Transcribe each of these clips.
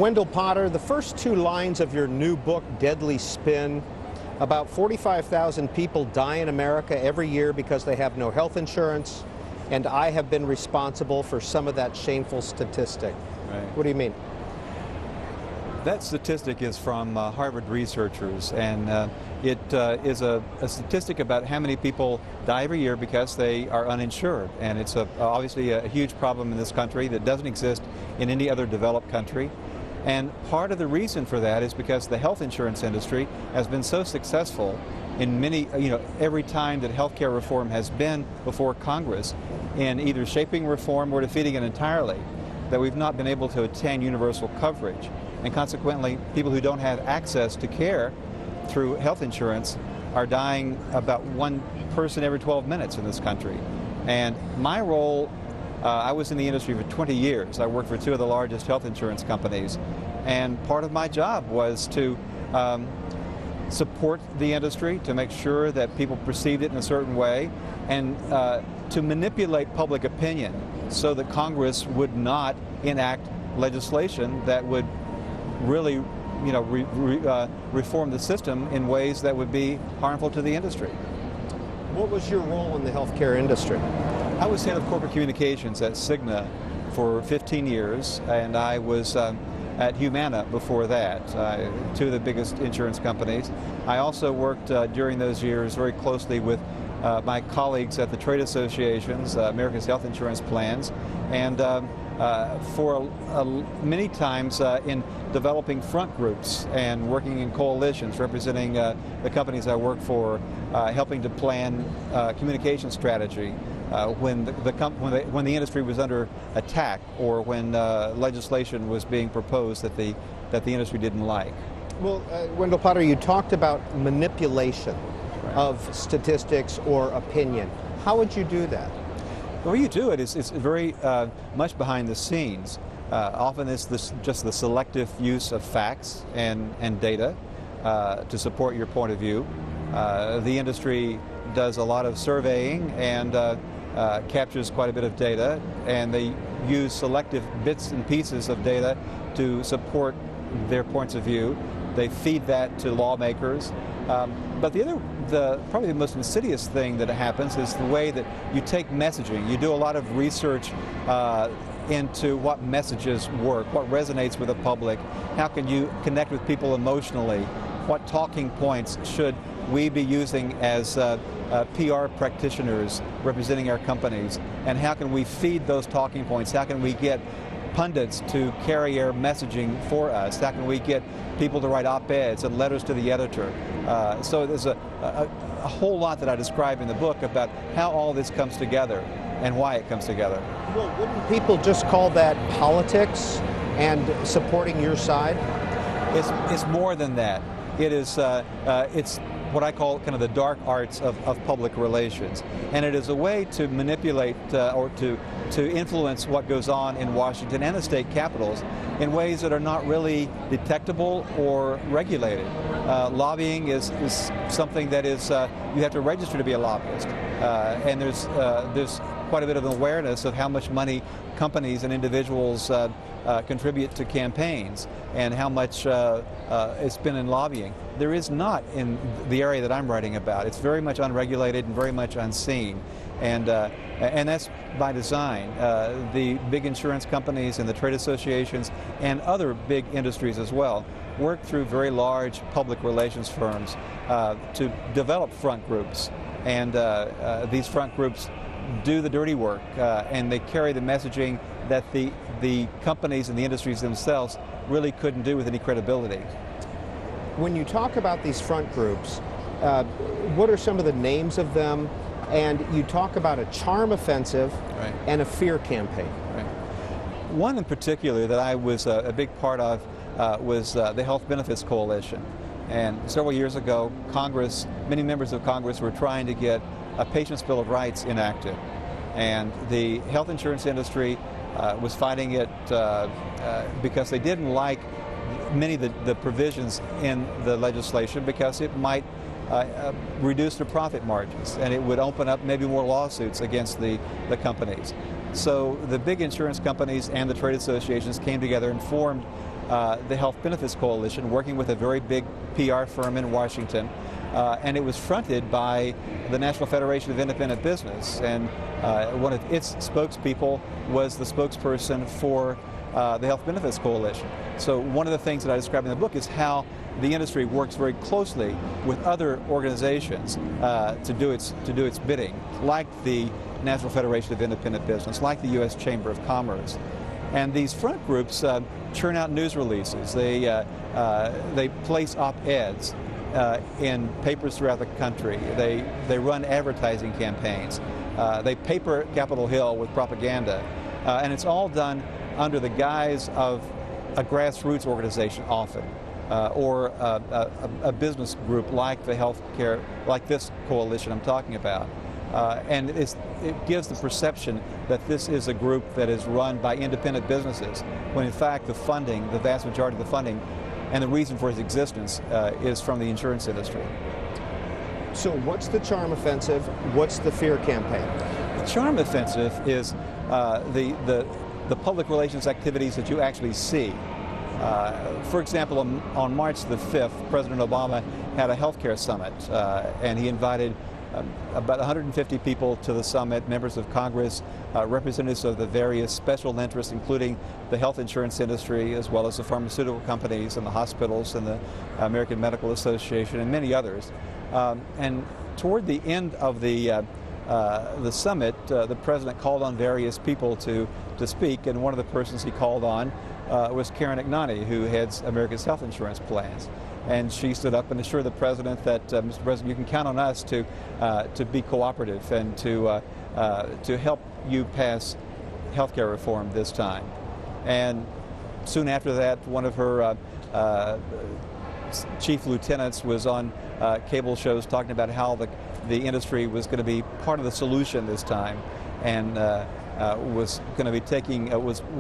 Wendell Potter, the first two lines of your new book, Deadly Spin, about 45,000 people die in America every year because they have no health insurance, and I have been responsible for some of that shameful statistic. Right. What do you mean? That statistic is from Harvard researchers, and it is a statistic about how many people die every year because they are uninsured. And it's obviously a huge problem in this country that doesn't exist in any other developed country. And part of the reason for that is because the health insurance industry has been so successful in many, every time that healthcare reform has been before Congress in either shaping reform or defeating it entirely, that we've not been able to attain universal coverage. And consequently, people who don't have access to care through health insurance are dying about one person every 12 minutes in this country. And my role, I was in the industry for 20 years. I worked for two of the largest health insurance companies. And part of my job was to support the industry, to make sure that people perceived it in a certain way, and to manipulate public opinion so that Congress would not enact legislation that would really, reform the system in ways that would be harmful to the industry. What was your role in the healthcare industry? I was head of corporate communications at CIGNA for 15 years, and I was at Humana before that, two of the biggest insurance companies. I also worked during those years very closely with my colleagues at the trade associations, America's Health Insurance Plans, and for many times in developing front groups and working in coalitions representing the companies I work for, helping to plan communication strategy when the industry was under attack or when legislation was being proposed that the industry didn't like. Well, Wendell Potter, you talked about manipulation of statistics or opinion. How would you do that? The way you do it is very much behind the scenes. Often it's just the selective use of facts and data to support your point of view. The industry does a lot of surveying and captures quite a bit of data, and they use selective bits and pieces of data to support their points of view. They feed that to lawmakers. But probably the most insidious thing that happens is the way that you take messaging. You do a lot of research into what messages work, what resonates with the public, how can you connect with people emotionally, what talking points should we be using as PR practitioners representing our companies, and how can we feed those talking points, how can we get pundits to carry our messaging for us, how can we get people to write op-eds and letters to the editor. So there's a whole lot that I describe in the book about how all this comes together and why it comes together. Well, wouldn't people just call that politics and supporting your side? It's more than that. It's what I call kind of the dark arts of public relations. And it is a way to manipulate or to influence what goes on in Washington and the state capitals in ways that are not really detectable or regulated. Lobbying is something that is, you have to register to be a lobbyist. And there's quite a bit of awareness of how much money companies and individuals contribute to campaigns and how much it's been in lobbying. There is not in the area that I'm writing about. It's very much unregulated and very much unseen. And that's by design. The big insurance companies and the trade associations and other big industries as well work through very large public relations firms to develop front groups. And these front groups do the dirty work, and they carry the messaging that the companies and the industries themselves really couldn't do with any credibility. When you talk about these front groups, what are some of the names of them? And you talk about a charm offensive and a fear campaign. Right. One in particular that I was a big part of was the Health Benefits Coalition. And several years ago, Congress, many members of Congress were trying to get a Patient's Bill of Rights enacted. And the health insurance industry was fighting it because they didn't like many of the provisions in the legislation because it might reduce their profit margins, and it would open up maybe more lawsuits against the companies. So the big insurance companies and the trade associations came together and formed the Health Benefits Coalition, working with a very big PR firm in Washington. And it was fronted by the National Federation of Independent Business, and one of its spokespeople was the spokesperson for the Health Benefits Coalition. So one of the things that I describe in the book is how the industry works very closely with other organizations to do its bidding, like the National Federation of Independent Business, like the U.S. Chamber of Commerce. And these front groups churn out news releases. They place op-eds in papers throughout the country. They run advertising campaigns. They paper Capitol Hill with propaganda. And it's all done under the guise of a grassroots organization often, or a business group like the healthcare, like this coalition I'm talking about. And it gives the perception that this is a group that is run by independent businesses, when in fact the funding, the vast majority of the funding, and the reason for its existence is from the insurance industry. So what's the charm offensive? What's the fear campaign? The charm offensive is the public relations activities that you actually see. For example, on March the 5th, President Obama had a healthcare summit, and he invited about 150 people to the summit, members of Congress, representatives of the various special interests, including the health insurance industry, as well as the pharmaceutical companies and the hospitals and the American Medical Association and many others. And toward the end of the summit, the president called on various people to speak, and one of the persons he called on was Karen Ignani, who heads America's health insurance plans. And she stood up and assured the president that, Mr. President, you can count on us to be cooperative and to help you pass health care reform this time. And soon after that, one of her chief lieutenants was on cable shows talking about how the industry was going to be part of the solution this time, and was going to be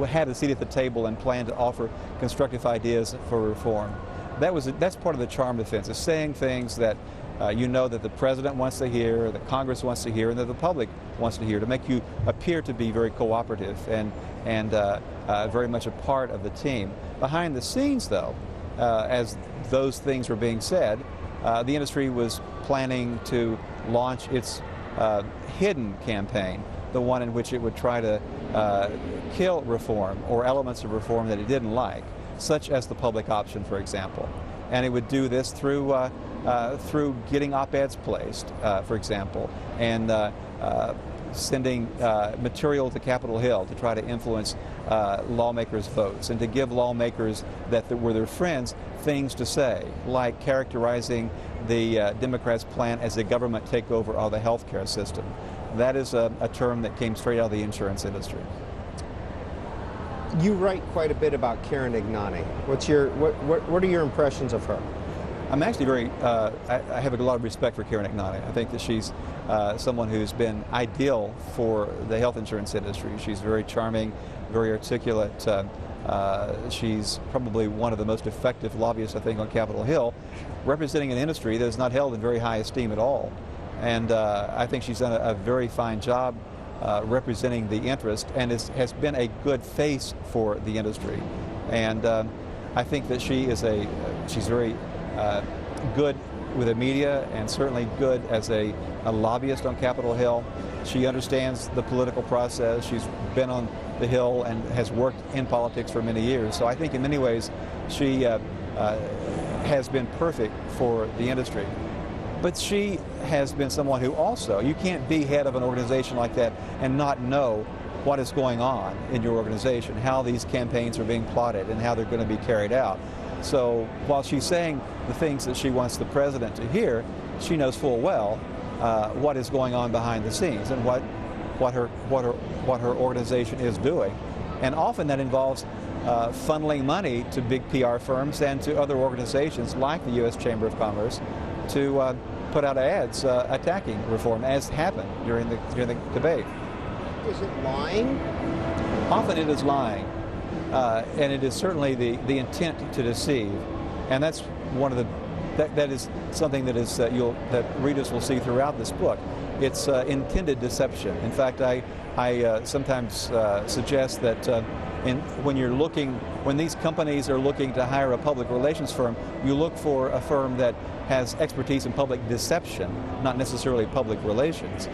had a seat at the table and planned to offer constructive ideas for reform. That's part of the charm defense, is saying things that you know that the president wants to hear, that Congress wants to hear, and that the public wants to hear, to make you appear to be very cooperative and very much a part of the team. Behind the scenes, though, as those things were being said, the industry was planning to launch its hidden campaign, the one in which it would try to kill reform or elements of reform that it didn't like, such as the public option, for example. And it would do this through getting op-eds placed, for example, and sending material to Capitol Hill to try to influence lawmakers' votes, and to give lawmakers that were their friends things to say, like characterizing the Democrats' plan as a government takeover of the health care system. That is a term that came straight out of the insurance industry. You write quite a bit about Karen Ignani. What are your impressions of her? I'm actually I have a lot of respect for Karen Ignani. I think that she's someone who's been ideal for the health insurance industry. She's very charming, very articulate. She's probably one of the most effective lobbyists, I think, on Capitol Hill, representing an industry that is not held in very high esteem at all. And I think she's done a very fine job representing the interest, and has been a good face for the industry. And I think that she's very good with the media, and certainly good as a lobbyist on Capitol Hill. She understands the political process. She's been on the Hill and has worked in politics for many years. So I think in many ways she has been perfect for the industry. But she has been someone who also, you can't be head of an organization like that and not know what is going on in your organization, how these campaigns are being plotted and how they're going to be carried out. So while she's saying the things that she wants the president to hear, she knows full well what is going on behind the scenes and what her organization is doing. And often that involves funneling money to big PR firms and to other organizations like the U.S. Chamber of Commerce to put out ads attacking reform, as happened during the debate. Is it lying? Often it is lying, and it is certainly the intent to deceive, and that's one of the that is something that is that readers will see throughout this book. It's intended deception. In fact, I sometimes suggest that And when these companies are looking to hire a public relations firm, you look for a firm that has expertise in public deception, not necessarily public relations.